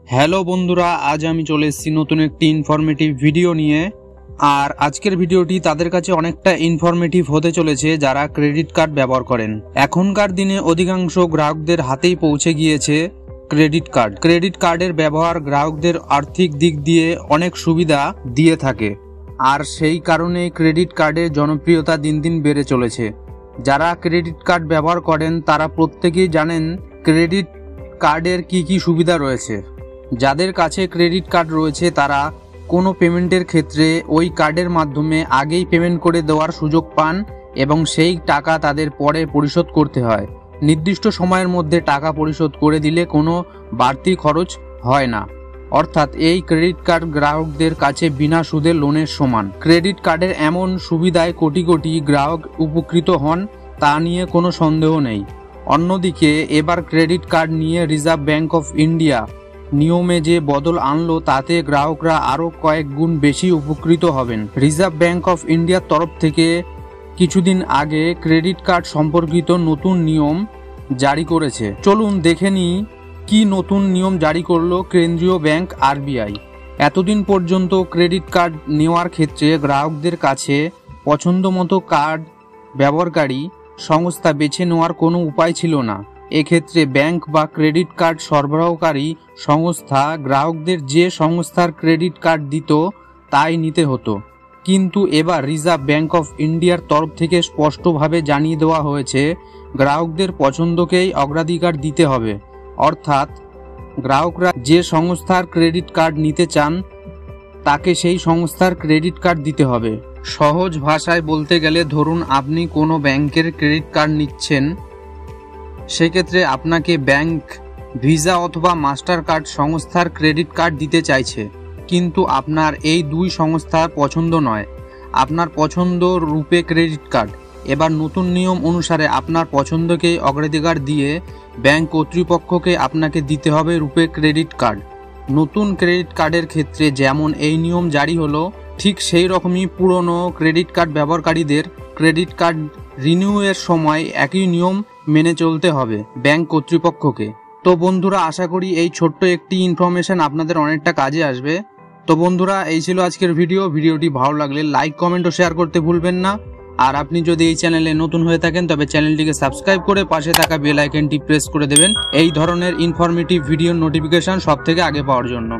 Hello বন্ধুরা, আজ আমি চলে এসেছি নতুন একটি ইনফরমেটিভ ভিডিও নিয়ে। আর আজকের ভিডিওটি তাদের কাছে অনেকটা ইনফরমেটিভ হতে চলেছে যারা ক্রেডিট কার্ড ব্যবহার করেন। এখনকার দিনে অধিকাংশ গ্রাহকদের হাতেই পৌঁছে গিয়েছে ক্রেডিট কার্ডের ব্যবহার গ্রাহকদের আর্থিক দিক দিয়ে অনেক সুবিধা দিয়ে থাকে, আর সেই কারণে ক্রেডিট কার্ডের জনপ্রিয়তা দিন দিন বেড়ে চলেছে। যারা ক্রেডিট কার্ড ব্যবহার করেন তারা প্রত্যেকেই জানেন ক্রেডিট কার্ডের কি সুবিধা রয়েছে। যাদের কাছে ক্রেডিট কার্ড রয়েছে তারা কোনো পেমেন্টের ক্ষেত্রে ওই কার্ডের মাধ্যমে আগেই পেমেন্ট করে দেওয়ার সুযোগ পান এবং সেই টাকা তাদের পরে পরিশোধ করতে হয়। নির্দিষ্ট সময়ের মধ্যে টাকা পরিশোধ করে দিলে কোনো বাড়তি খরচ হয় না, অর্থাৎ এই ক্রেডিট কার্ড গ্রাহকদের কাছে বিনা সুদে লোনের সমান। ক্রেডিট কার্ডের এমন সুবিধায় কোটি কোটি গ্রাহক উপকৃত হন, তা নিয়ে কোনো সন্দেহ নেই। অন্যদিকে এবার ক্রেডিট কার্ড নিয়ে রিজার্ভ ব্যাঙ্ক অফ ইন্ডিয়া নিয়মে যে বদল আনলো তাতে গ্রাহকরা আরও কয়েক গুণ বেশি উপকৃত হবেন। রিজার্ভ ব্যাঙ্ক অফ ইন্ডিয়ার তরফ থেকে কিছুদিন আগে ক্রেডিট কার্ড সম্পর্কিত নতুন নিয়ম জারি করেছে। চলুন দেখে নিই কি নতুন নিয়ম জারি করলো কেন্দ্রীয় ব্যাংক আরবিআই। এতদিন পর্যন্ত ক্রেডিট কার্ড নেওয়ার ক্ষেত্রে গ্রাহকদের কাছে পছন্দমতো কার্ড ব্যবহারকারী সংস্থা বেছে নেওয়ার কোনো উপায় ছিল না। এক্ষেত্রে ব্যাংক বা ক্রেডিট কার্ড সরবরাহকারী সংস্থা গ্রাহকদের যে সংস্থার ক্রেডিট কার্ড দিত তাই নিতে হতো। কিন্তু এবার রিজার্ভ ব্যাঙ্ক অফ ইন্ডিয়ার তরফ থেকে স্পষ্টভাবে জানিয়ে দেওয়া হয়েছে গ্রাহকদের পছন্দকেই অগ্রাধিকার দিতে হবে, অর্থাৎ গ্রাহকরা যে সংস্থার ক্রেডিট কার্ড নিতে চান তাকে সেই সংস্থার ক্রেডিট কার্ড দিতে হবে। সহজ ভাষায় বলতে গেলে ধরুন আপনি কোনো ব্যাংকের ক্রেডিট কার্ড নিচ্ছেন, সেক্ষেত্রে আপনাকে ব্যাংক ভিসা অথবা মাস্টার কার্ড সংস্থার ক্রেডিট কার্ড দিতে চাইছে, কিন্তু আপনার এই দুই সংস্থা পছন্দ নয়, আপনার পছন্দ রুপে ক্রেডিট কার্ড। এবার নতুন নিয়ম অনুসারে আপনার পছন্দকেই অগ্রাধিকার দিয়ে ব্যাংক কর্তৃপক্ষকে আপনাকে দিতে হবে রুপে ক্রেডিট কার্ড। নতুন ক্রেডিট কার্ডের ক্ষেত্রে যেমন এই নিয়ম জারি হলো, ঠিক সেই রকমই পুরনো ক্রেডিট কার্ড ব্যবহারকারীদের ক্রেডিট কার্ড রিনিউয়ের সময় একই নিয়ম মেনে চলতে হবে ব্যাংক কর্তৃপক্ষকে। তো বন্ধুরা, আশা করি এই ছোট্ট একটি ইনফরমেশন আপনাদের অনেকটা কাজে আসবে। তো বন্ধুরা, এই ছিল আজকের ভিডিওটি ভালো লাগলে লাইক, কমেন্ট ও শেয়ার করতে ভুলবেন না। আর আপনি যদি এই চ্যানেলে নতুন হয়ে থাকেন তবে চ্যানেলটিকে সাবস্ক্রাইব করে পাশে থাকা বেল আইকনটি প্রেস করে দেবেন এই ধরনের ইনফরমেটিভ ভিডিওর নোটিফিকেশন সবথেকে আগে পাওয়ার জন্য।